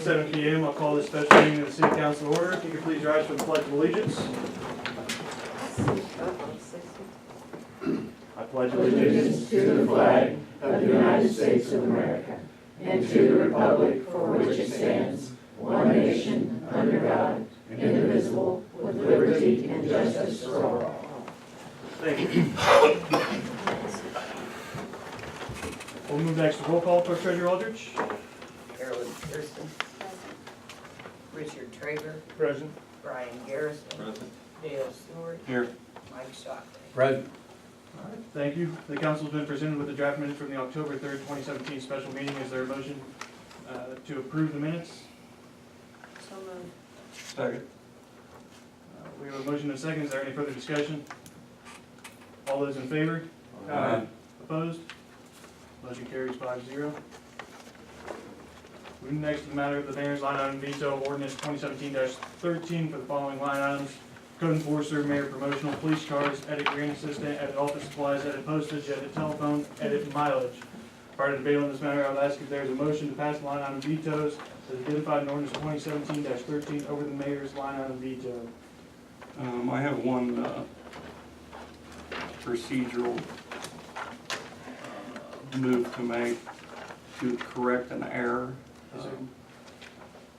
7 p.m. I'll call this special meeting of the City Council to order. If you could please rise for the Pledge of Allegiance. I pledge Allegiance to the flag of the United States of America and to the republic for which it stands, one nation, under God, indivisible, with liberty and justice for all. Thank you. We'll move next to roll call. Clerk Treasurer Aldrich. Carolyn Pearson. Richard Traeger. Present. Brian Garrison. Present. Dale Stewart. Here. Mike Shockley. Present. All right, thank you. The council's been presented with the draft minutes from the October 3rd, 2017 special meeting. Is there a motion to approve the minutes? So moved. Second. We have a motion and a second. Is there any further discussion? All those in favor? Aye. Opposed? Motion carries 5-0. Moving next to the matter of the mayor's line item veto ordinance 2017-13 for the following line items: code enforcer, mayor promotional, police cars, edit green assistant, edit office supplies, edit postage, edit telephone, edit mileage. Prior to debate on this matter, I would ask if there is a motion to pass line item vetoes as identified in ordinance 2017-13 over the mayor's line item veto. I have one procedural move to make to correct an error.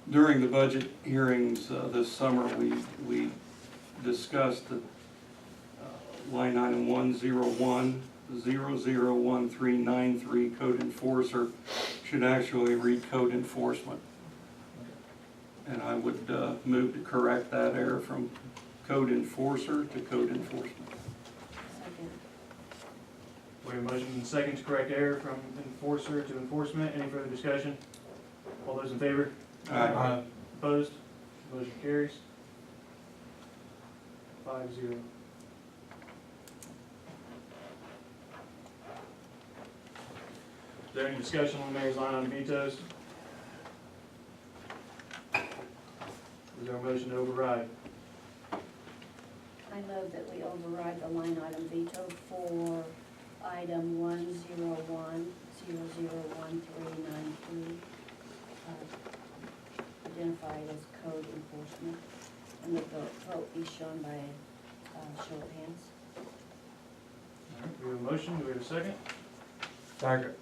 During the budget hearings this summer, we discussed that line item 101001393 code enforcer should actually read code enforcement. And I would move to correct that error from code enforcer to code enforcement. Second. We have a motion and a second to correct error from enforcer to enforcement. Any further discussion? All those in favor? Aye. Opposed? Motion carries 5-0. Is there any discussion on the mayor's line on vetoes? Is there a motion to override? I move that we override the line item veto for item 101001393, identified as code enforcement, and that the vote be shown by show of hands. All right, we have a motion. Do we have a second? Second.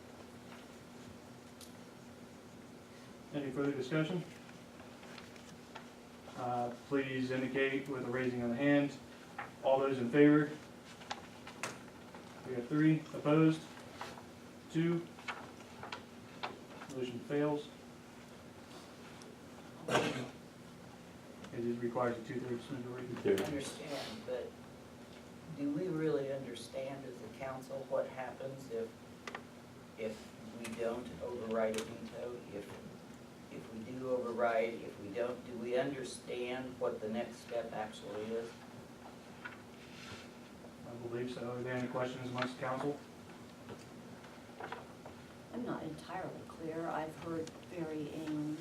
Any further discussion? Please indicate with a raising of the hand. All those in favor? We have 3. Opposed? 2. Motion fails. It requires a 2/3 majority. Understand, but do we really understand as a council what happens if we don't override a veto? If we do override, if we don't, do we understand what the next step actually is? I believe so. Are there any questions amongst the council? I'm not entirely clear. I've heard varying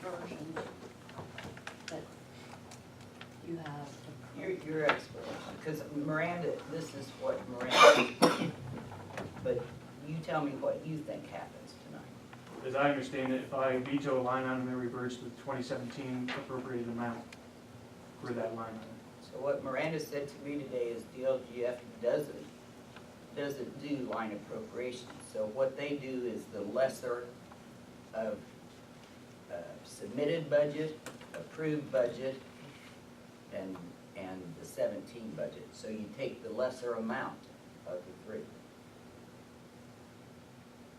versions, but you have to. Your explanation, because Miranda, this is what Miranda, but you tell me what you think happens tonight. As I understand it, if I veto a line item, it reverts to the 2017 appropriated amount for that line item. So what Miranda said to me today is DLGF doesn't do line appropriations. So what they do is the lesser of submitted budget, approved budget, and the 17 budget. So you take the lesser amount of the 3.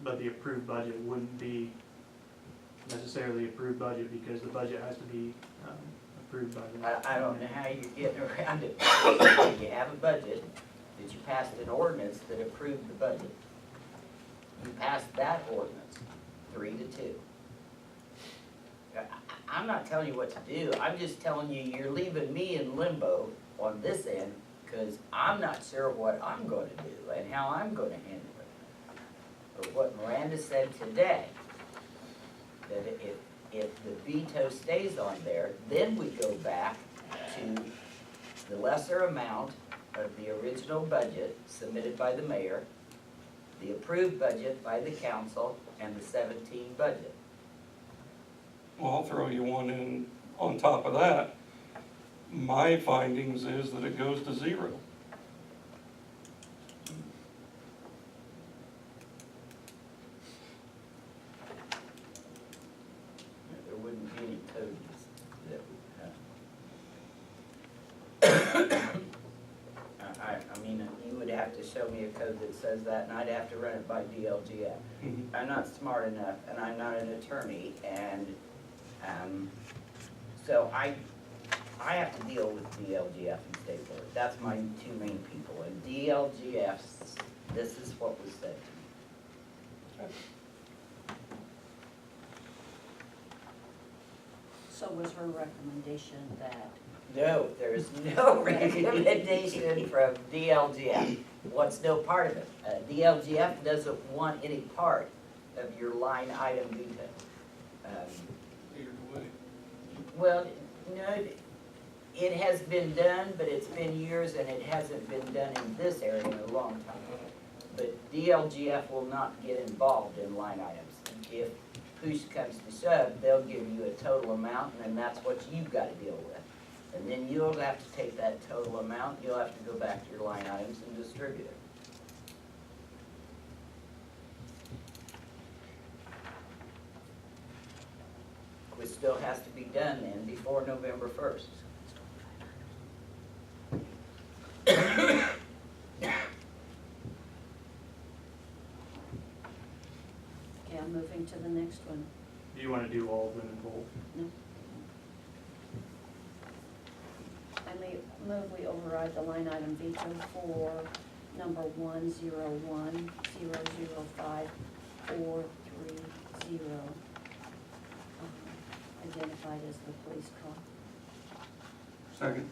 But the approved budget wouldn't be necessarily approved budget because the budget has to be approved by the. I don't know how you're getting around it. You have a budget, that you passed an ordinance that approved the budget. You passed that ordinance, 3-2. I'm not telling you what to do. I'm just telling you, you're leaving me in limbo on this end because I'm not sure what I'm going to do and how I'm going to handle it. But what Miranda said today, that if the veto stays on there, then we go back to the lesser amount of the original budget submitted by the mayor, the approved budget by the council, and the 17 budget. Well, I'll throw you one in on top of that. My findings is that it goes to 0. There wouldn't be any codes that would have. I mean, you would have to show me a code that says that, and I'd have to run it by DLGF. I'm not smart enough, and I'm not an attorney, and, so I have to deal with DLGF and State Board. That's my two main people, and DLGF's, this is what was said to me. So was her recommendation that, No, there is no recommendation from DLGF. What's no part of it? DLGF doesn't want any part of your line item veto. Well, no, it has been done, but it's been years and it hasn't been done in this area in a long time. But DLGF will not get involved in line items. If push comes to shove, they'll give you a total amount, and then that's what you've got to deal with. And then you'll have to take that total amount, you'll have to go back to your line items and distribute it. Which still has to be done then before November 1st. okay, I'm moving to the next one. Do you wanna do all of them in full? No. I may move we override the line item veto for number 1010005-430, identified as the police car. Second.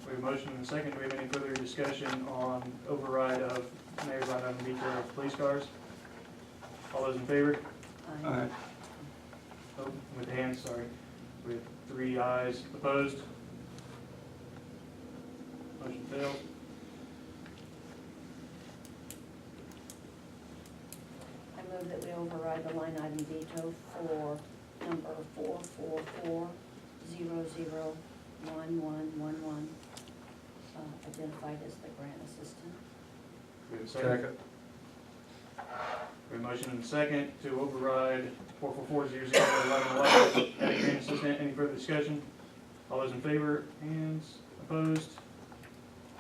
We have a motion and a second. Do we have any further discussion on override of mayor's line item veto of police cars? All those in favor? Aye. Oh, with hands, sorry. We have 3 ayes. Opposed? Motion fails. I move that we override the line item veto for number 444-001111, identified as the grant assistant. We have a second. We have a motion and a second to override 444-001111 at grant assistant. Any further discussion? All those in favor? Hands. Opposed?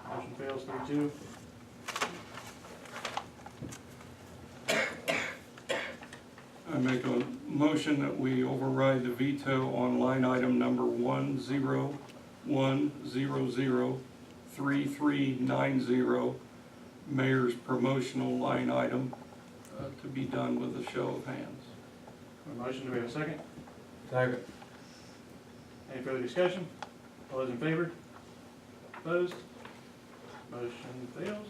Motion fails 3-2. I make a motion that we override the veto on line item number 101003390, mayor's promotional line item, to be done with a show of hands. A motion, do we have a second? Second. Any further discussion? All those in favor? Opposed? Motion fails.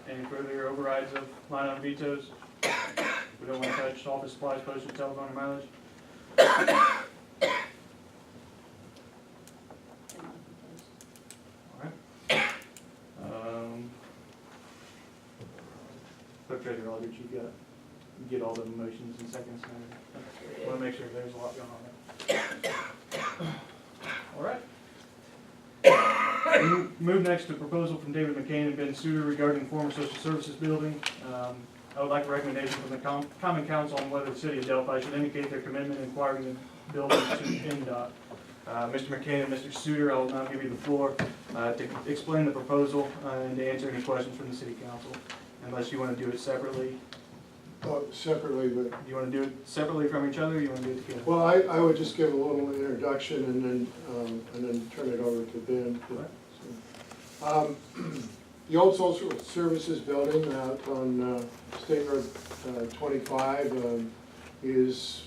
Any further overrides of line item vetoes? We don't want to touch office supplies, postage, telephone, or mileage? Clerk treasurer, Aldrich, you get all the motions and seconds and everything. Want to make sure there's a lot going on there. All right. Move next to proposal from David McCain and Ben Suter regarding former social services building. I would like a recommendation from the Common Council on whether the city of Delphi should indicate their commitment in acquiring the building to NDOT. Mr. McCain and Mr. Suter, I will now give you the floor to explain the proposal and to answer any questions from the city council, unless you want to do it separately. Separately, but, Do you want to do it separately from each other, or you want to do it together? well, I would just give a little introduction and then turn it over to Ben. The old social services building out on State Road 25 is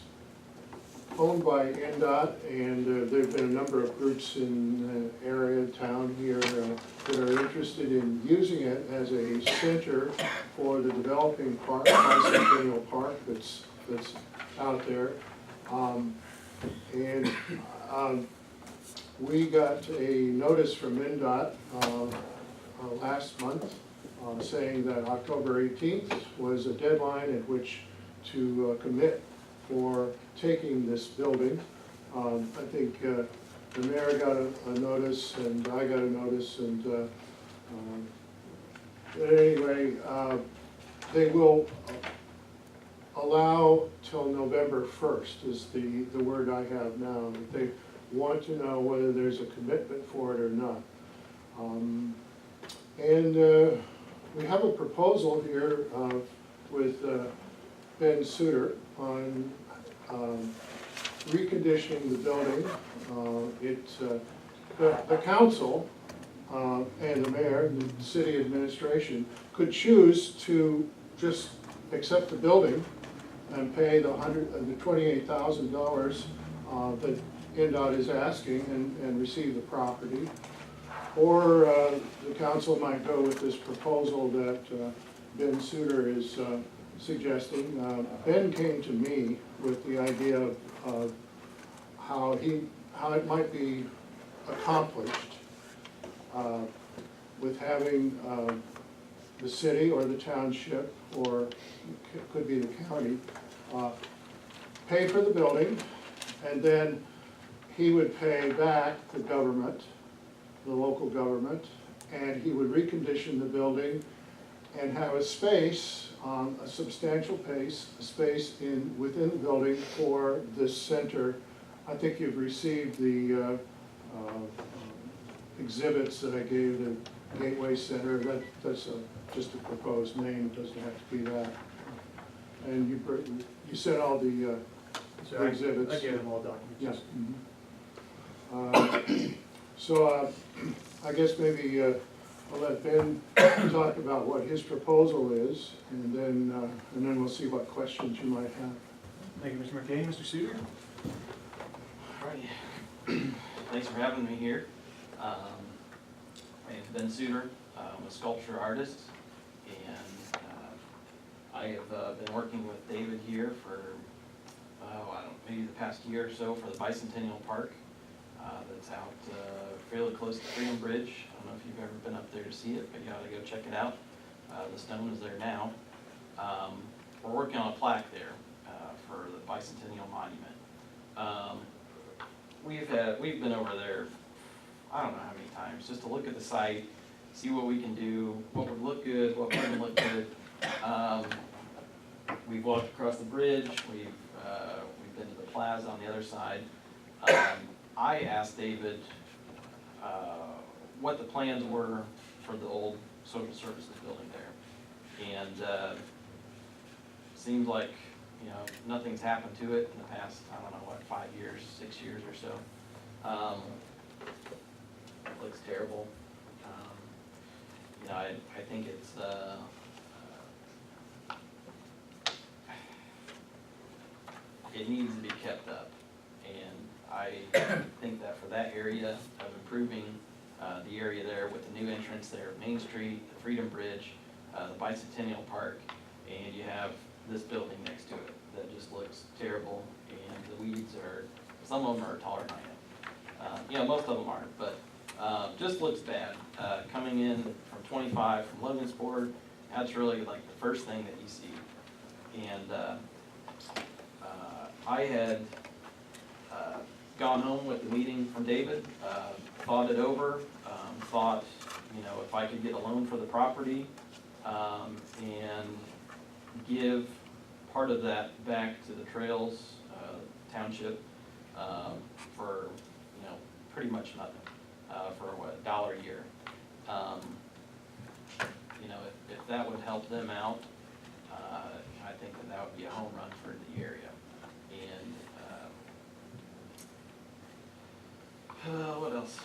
owned by NDOT, and there've been a number of groups in the area, town here, that are interested in using it as a center for the developing park, bicentennial park that's We got a notice from NDOT last month saying that October 18th was a deadline at which to commit for taking this building. I think the mayor got a notice and I got a notice, and but anyway, they will allow till November 1st is the word I have now. They want to know whether there's a commitment for it or not. We have a proposal here with Ben Suter on reconditioning the building. The council and the mayor, the city administration, could choose to just accept the building and pay the $28,000 that NDOT is asking and receive the property. Or the council might go with this proposal that Ben Suter is suggesting. Ben came to me with the idea of how it might be accomplished with having the city or the township, or it could be the county, pay for the building, and then he would pay back the government, the local government, and he would recondition the building and have a space, a substantial space within the building for this center. I think you've received the exhibits that I gave, the Gateway Center. That's just a proposed name, it doesn't have to be that. And you sent all the exhibits. I gave them all documents. Yes. So I guess maybe I'll let Ben talk about what his proposal is, and then we'll see what questions you might have. Thank you, Mr. McCain. Mr. Suter? Alrighty. Thanks for having me here. My name's Ben Suter. I'm a sculpture artist, and I have been working with David here for, maybe the past year or so for the Bicentennial Park. That's out fairly close to Freedom Bridge. I don't know if you've ever been up there to see it, but you ought to go check it out. The stone is there now. We're working on a plaque there for the Bicentennial Monument. We've been over there, I don't know how many times, just to look at the site, see what we can do, what would look good, what wouldn't look good. We've walked across the bridge, we've been to the plaza on the other side. I asked David what the plans were for the old social services building there. And seems like, nothing's happened to it in the past, I don't know, what, 5 years, 6 years or so. It looks terrible. I think it's, it needs to be kept up. And I think that for that area of improving the area there with the new entrance there, Main Street, the Freedom Bridge, the Bicentennial Park, and you have this building next to it that just looks terrible, and the weeds are, some of them are taller than I am. Most of them aren't, but just looks bad. Coming in from 25 from Logansport, that's really like the first thing that you see. And I had gone home with the meeting from David, thought it over, thought, if I could get a loan for the property, and give part of that back to the Trails Township for, pretty much nothing, for what, $1 a year. If that would help them out, I think that would be a home run for the area. And what else?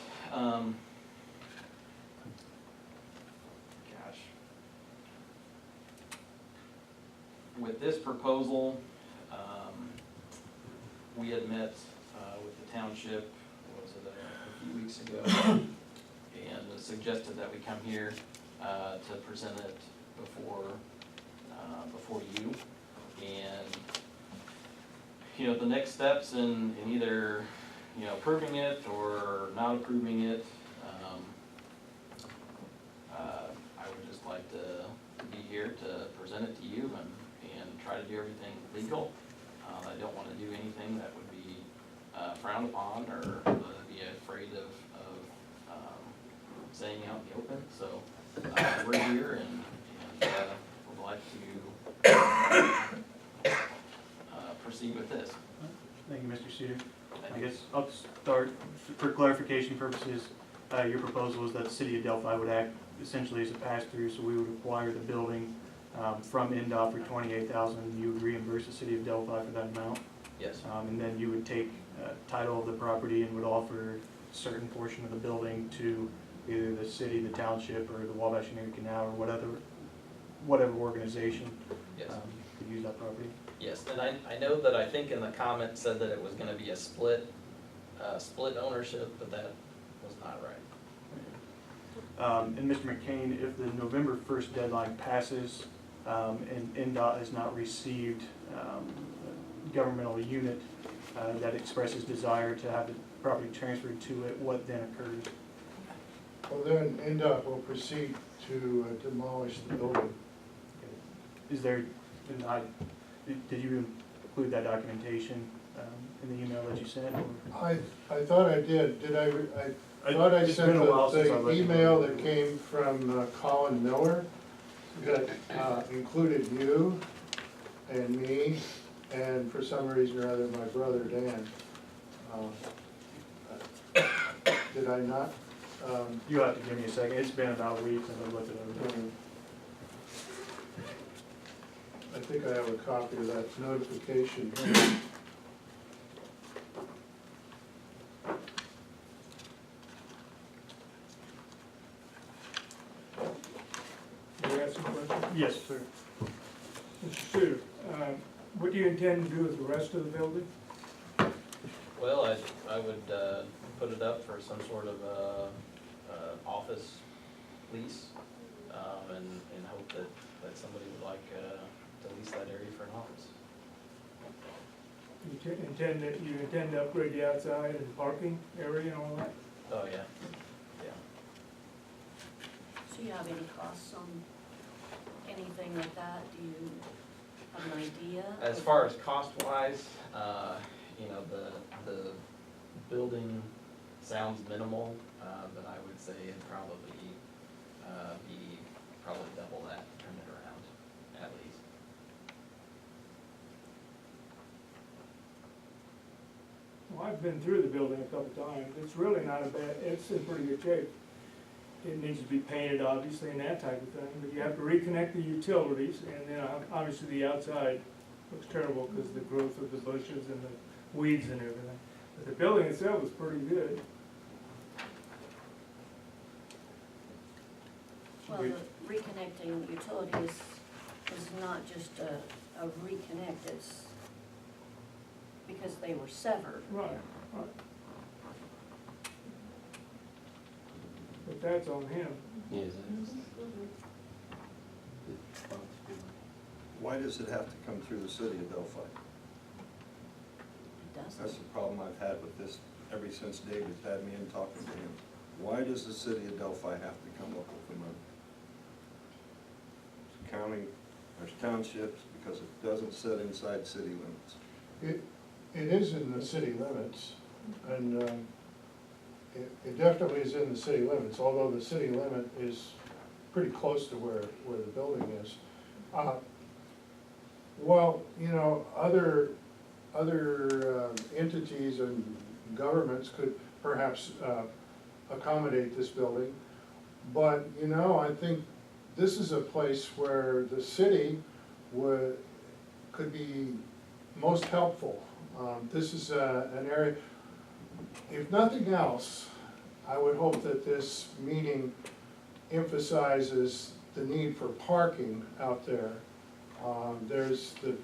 With this proposal, we had met with the township, what was it, a few weeks ago, and suggested that we come here to present it before you. And the next steps in either approving it or not approving it. I would just like to be here to present it to you and try to do everything legal. I don't want to do anything that would be frowned upon or be afraid of saying out in the open. So we're here and would like to proceed with this. Thank you, Mr. Suter. I guess I'll start, for clarification purposes, your proposal is that the city of Delphi would act essentially as a pass-through, so we would acquire the building from NDOT for $28,000, you would reimburse the city of Delphi for that amount, Yes. and then you would take title of the property and would offer a certain portion of the building to either the city, the township, or the Wabash Area Canal, or whatever organization Yes. could use that property. Yes, and I know that I think in the comment said that it was gonna be a split ownership, but that was not right. And Mr. McCain, if the November 1st deadline passes and NDOT has not received a governmental unit that expresses desire to have the property transferred to it, what then occurs? Well, then NDOT will proceed to demolish the building. Is there, did you include that documentation in the email that you sent? I thought I did. I thought I It's sent been a while since I the looked at email it. that came from Colin Miller that included you and me, and for some reason or other, my brother Dan. Did I not? You'll have to give me a second. It's been about a week since I looked it over. I think I have a copy of that notification. May I ask some questions? Yes, sir. Mr. Suter, what do you intend to do with the rest of the building? Well, I would put it up for some sort of office lease, and hope that somebody would like to lease that area for an office. You intend to upgrade the outside and parking area and all that? Oh, yeah, yeah. So you have any costs on anything like that? Do you have an idea? As far as cost-wise, the building sounds minimal, but I would say it'd probably be double that, turn it around, at least. Well, I've been through the building a couple times. It's really not a bad, it's in pretty good shape. It needs to be painted, obviously, and that type of thing, but you have to reconnect the utilities, and then obviously the outside looks terrible because of the growth of the bushes and the weeds and everything. But the building itself is pretty good. Well, the reconnecting utilities is not just a reconnect, it's because they were severed. Right, right. But that's on him. Yes. Why does it have to come through the city of Delphi? It That's doesn't. the problem I've had with this ever since David's had me in talking to him. Why does the city of Delphi have to come up with the money? There's county, there's townships, because it doesn't sit inside city limits. It is in the city limits, and it definitely is in the city limits, although the city limit is pretty close to where the building is. Well, other entities and governments could perhaps accommodate this building, but, I think this is a place where the city could be most helpful. This is an area, if nothing else, I would hope that this meeting emphasizes the need for parking out there. There's the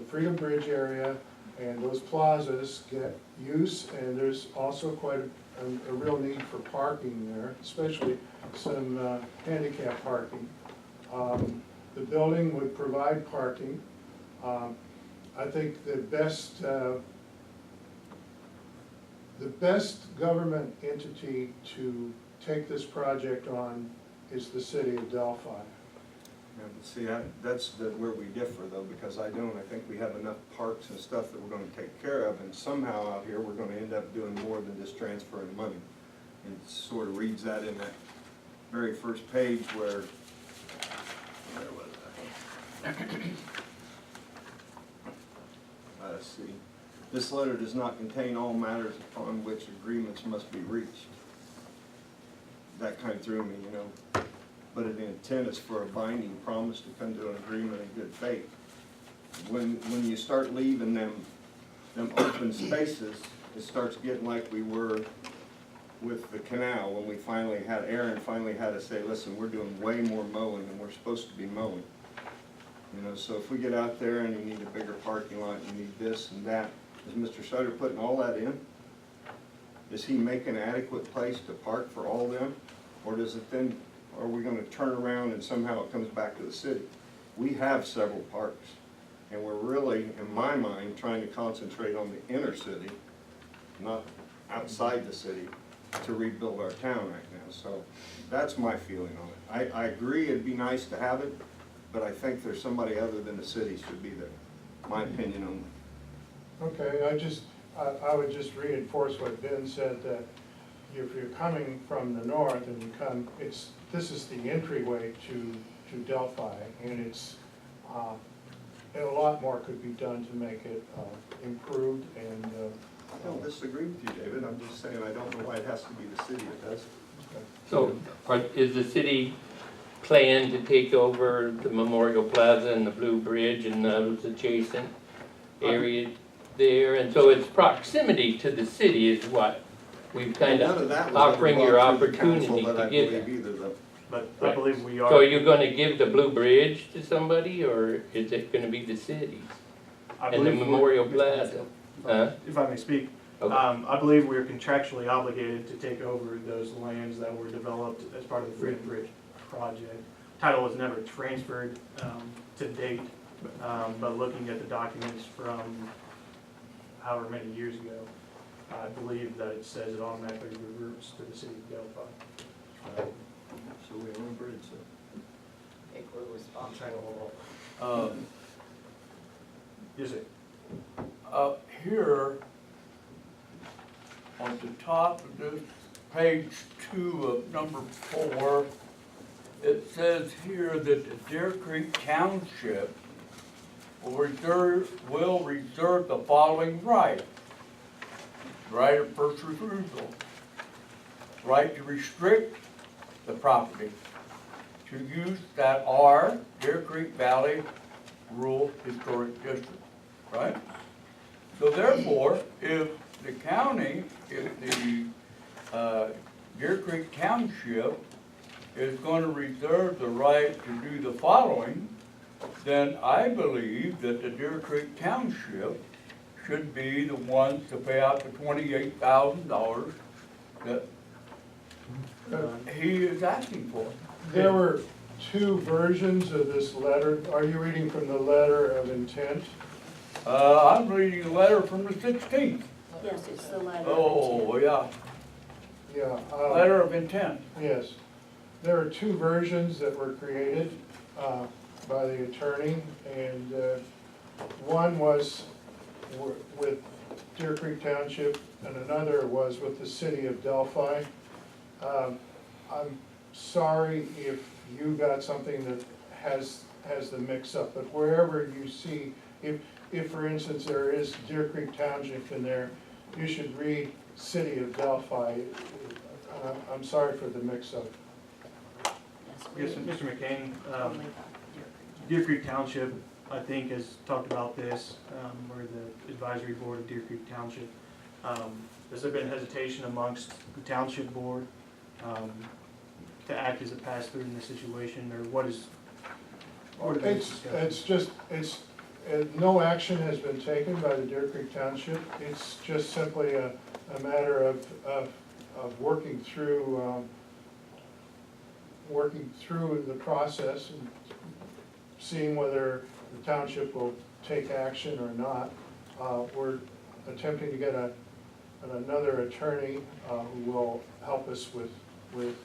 Freedom Bridge area, and those plazas get use, and there's also quite a real need for parking there, especially some handicap parking. The building would provide parking. I think the best The best government entity to take this project on is the city of Delphi. Yeah, but see, that's where we differ though, because I think we have enough parks and stuff that we're gonna take care of, and somehow out here, we're gonna end up doing more than just transferring money. And it sort of reads that in that very first page where was I? Let's see. This letter does not contain all matters upon which agreements must be reached. That kind of threw me, you know. But the intent is for a binding promise to come to an agreement in good faith. When you start leaving them open spaces, it starts getting like we were with the canal, when we finally had, Aaron finally had to say, listen, we're doing way more mowing than we're supposed to be mowing. You know, so if we get out there and you need a bigger parking lot, you need this and that, is Mr. Sutter putting all that in? Is he making an adequate place to park for all them? Or does it then, are we gonna turn around and somehow it comes back to the city? We have several parks, and we're really, in my mind, trying to concentrate on the inner city, not outside the city, to rebuild our town right now. So that's my feeling on it. I agree it'd be nice to have it, but I think there's somebody other than the city should be there. My opinion only. Okay, I would just reinforce what Ben said, that if you're coming from the north and you come, this is the entryway to Delphi, and and a lot more could be done to make it improved and. I don't disagree with you, David. I'm just saying I don't know why it has to be the city that does it. So, is the city plan to take over the Memorial Plaza and the Blue Bridge and those adjacent areas there? And so its proximity to the city is what we've kind None of that was offering your ever brought through the opportunity council that to I give believe it. either, though. But I believe we are. So are you gonna give the Blue Bridge to somebody, or is it gonna be the city's? I And the believe we're- Memorial Plaza? Huh? If I may speak, Okay. I believe we are contractually obligated to take over those lands that were developed as part of the Freedom Bridge project. Title was never transferred to date, but looking at the documents from however many years ago, I believe that it says it automatically reverts to the city of Delphi. So we own a bridge, so. I think we're I'm responsible. trying to hold on. Yes, sir. Up here, on the top of this page 2 of number 4, it says here that the Deer Creek Township will reserve the following right. Right of first refusal, right to restrict the property to use that are Deer Creek Valley Rural Historic District, right? So therefore, if the county, if the Deer Creek Township is going to reserve the right to do the following, then I believe that the Deer Creek Township should be the ones to pay out the $28,000 that he is asking for. There were two versions of this letter. Are you reading from the letter of intent? I'm reading a letter from the 16th. Yes, it's the letter. Oh, yeah, Yeah. letter of intent. Yes. There are two versions that were created by the attorney, and one was with Deer Creek Township, and another was with the city of Delphi. I'm sorry if you got something that has the mix-up, but wherever you see, if for instance there is Deer Creek Township in there, you should read City of Delphi. I'm sorry for the mix-up. Yes, Mr. McCain, Only about Deer Creek Township, I think, has talked about this, or the advisory board of Deer Creek Township. Has there been hesitation amongst the township board to act as a pass-through in this situation, or what is? No action has been taken by the Deer Creek Township. It's just simply a matter of working through the process and seeing whether the township will take action or not. We're attempting to get another attorney who will help us with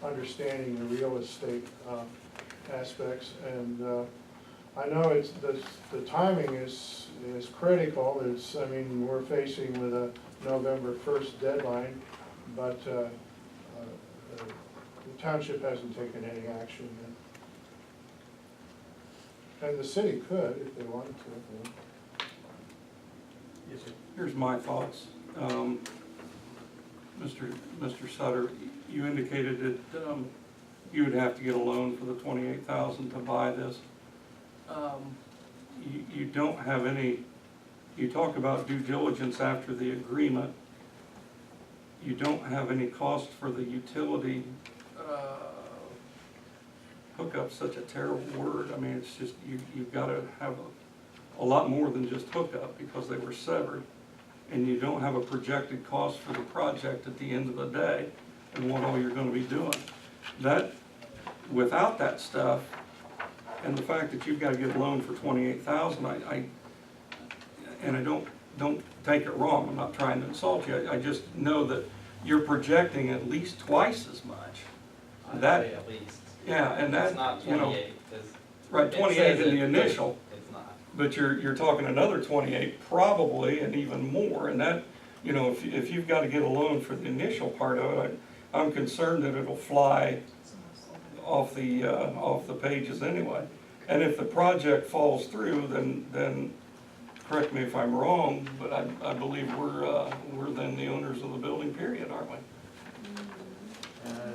understanding the real estate aspects. And I know it's, the timing is critical. It's, I mean, we're facing with a November 1st deadline, but the township hasn't taken any action yet. And the city could if they wanted to. Yes, sir. Here's my thoughts. Mr. Sutter, you indicated that you would have to get a loan for the $28,000 to buy this. You don't have any, you talk about due diligence after the agreement. You don't have any cost for the utility. Hookup's such a terrible word. I mean, it's just, you've got to have a lot more than just hookup because they were severed. And you don't have a projected cost for the project at the end of the day and what all you're going to be doing. That, without that stuff, and the fact that you've got to get a loan for $28,000, and I don't take it wrong. I'm not trying to insult you. I just know that you're projecting at least twice as much. I'd That, say at least. yeah, and that, It's not you know, 28, 'cause right, it 28 says in the it, initial. It's not. But you're talking another 28 probably, and even more, and that, you know, if you've got to get a loan for the initial part of it, I'm concerned that it'll fly off the pages anyway. And if the project falls through, then correct me if I'm wrong, but I believe we're then the owners of the building, period, aren't we?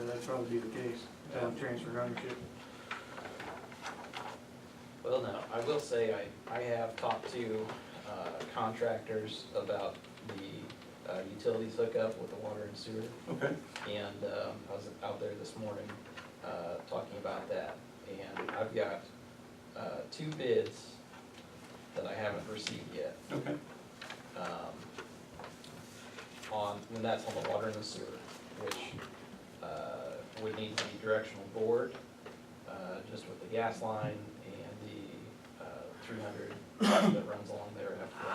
That'd probably be the case, transfer ownership. Well, no, I will say I have talked to contractors about the utilities hookup with the water and sewer. Okay. And I was out there this morning talking about that. And I've got 2 bids that I haven't received yet. Okay. And that's on the water and the sewer, which would need to be directional bored, just with the gas line and the 300 that runs along there after.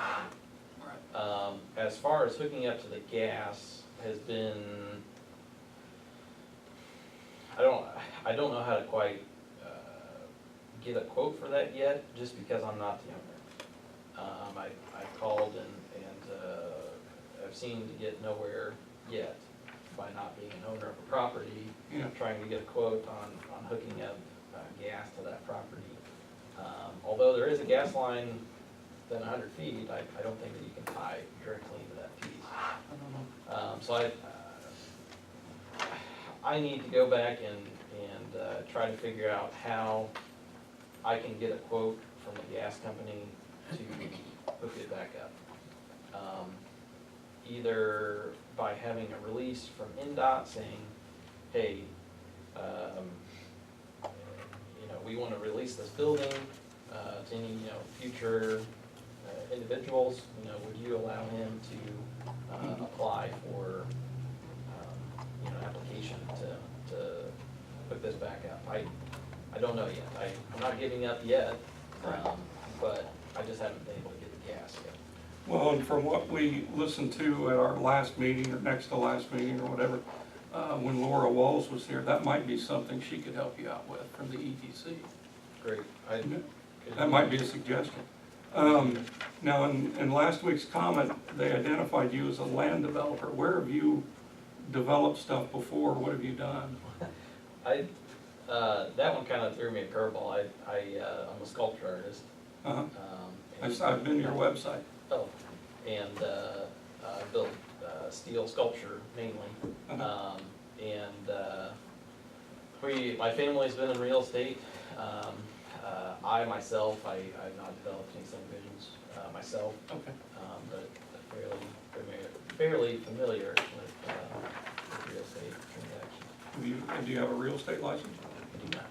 As far as hooking up to the gas has been, I don't know how to quite get a quote for that yet, just because I'm not the owner. I called and I've seemed to get nowhere yet by not being an owner of a property, Yeah. trying to get a quote on hooking up gas to that property. Although there is a gas line within 100 feet, I don't think that you can tie directly into that piece. So I need to go back and try to figure out how I can get a quote from the gas company to hook it back up. Either by having a release from NDOT saying, hey, we want to release this building to any, future individuals, would you allow him to apply for, application to hook this back up? I don't know yet. I'm not giving up yet, but I just haven't been able to get the gas yet. Well, and from what we listened to at our last meeting, or next to last meeting, or whatever, when Laura Walls was here, that might be something she could help you out with from the EDC. Great. That might be a suggestion. Now, in last week's comment, they identified you as a land developer. Where have you developed stuff before? What have you done? That one kind of threw me a curveball. I'm a sculpture artist. Uh-huh. I've been to your website. Oh, and I built steel sculpture mainly. Uh-huh. My family's been in real estate. I myself, I've not developed any subdivisions myself, Okay. but fairly familiar with real estate transactions. Do you have a real estate license? I do not.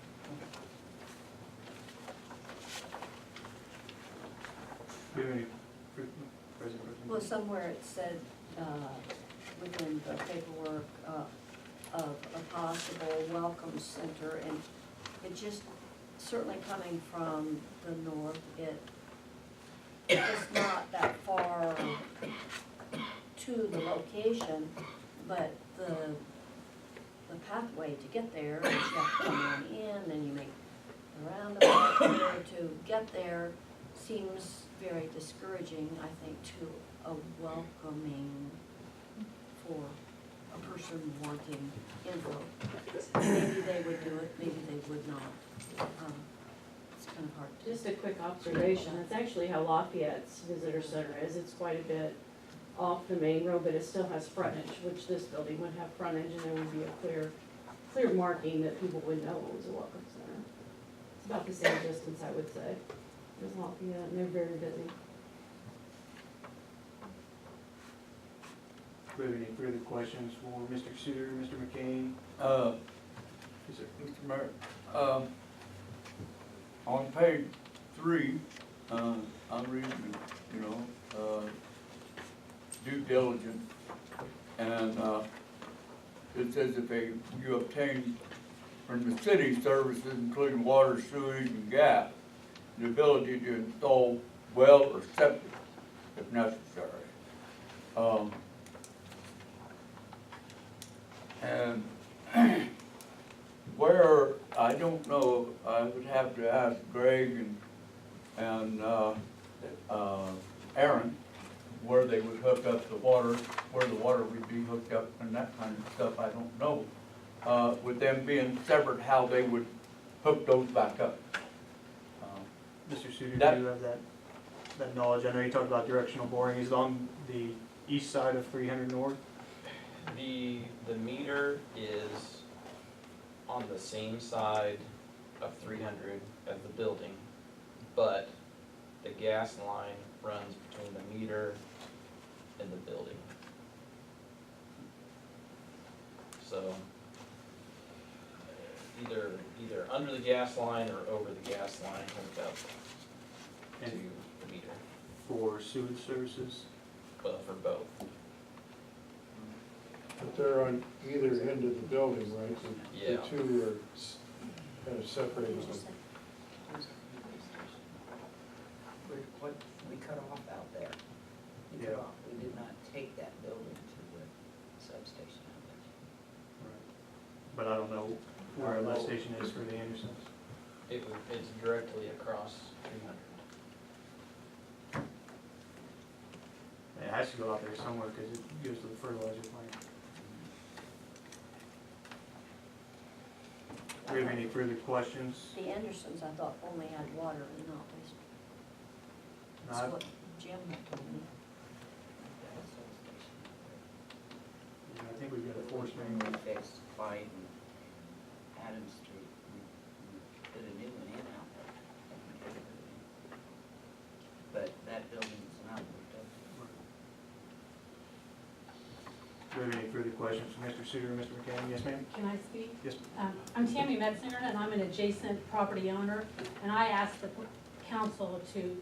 Do you have any President? Well, somewhere it said, within the paperwork, of a possible welcome center, and it just, certainly coming from the north, it's not that far to to the location, but the pathway to get there, is you have to come on in, then you make the roundabout there to get there, seems very discouraging, I think, to a welcoming for a person wanting info. Maybe they would do it, maybe they would not. It's kind of hard to. Just a quick observation, that's actually how Lafayette's visitor center is. It's quite a bit off the main road, but it still has frontage, which this building would have frontage, and there would be a clear marking that people would know it was a welcome center. It's about the same distance, I would say, as Lafayette, and they're very busy. Do we have any further questions for Mr. Suter, Mr. McCain? Yes, sir. Mr. Mayor, on page 3, I'm reading, due diligence, and it says if you obtain from the city services, including water, sewage, and gas, the ability to install well or septic if necessary. And where, I don't know, I would have to ask Greg and Aaron, where they would hook up the water, where the water would be hooked up and that kind of stuff, I don't know. With them being severed, how they would hook those back up. Mr. Suter, do That- you have that knowledge? I know you talked about directional boring. Is it on the east side of 300 North? The meter is on the same side of 300 as the building, but the gas line runs between the meter and the building. So either under the gas line or over the gas line hooked up to And the meter, for sewage services? but for both. But they're on either end of the building, right? The Yeah. two are kind of separated. What we cut off out there. We cut Yeah. off, we did not take that building to the substation out there. But I don't know where our lift station is for the Andersons. It's directly across 300. It has to go out there somewhere because it goes to the fertilizer plant. Do we have any further questions? The Andersons, I thought, only had water and not waste. No, That's what Jim had told me. I think we've got a force main. We fixed Clyde and Adams Street, we put a new one in out there. But that building's not hooked up. Do we have any further questions from Mr. Suter or Mr. McCann? Yes, ma'am? Can I speak? Yes. I'm Tammy Metzinger, and I'm an adjacent property owner, and I asked the council to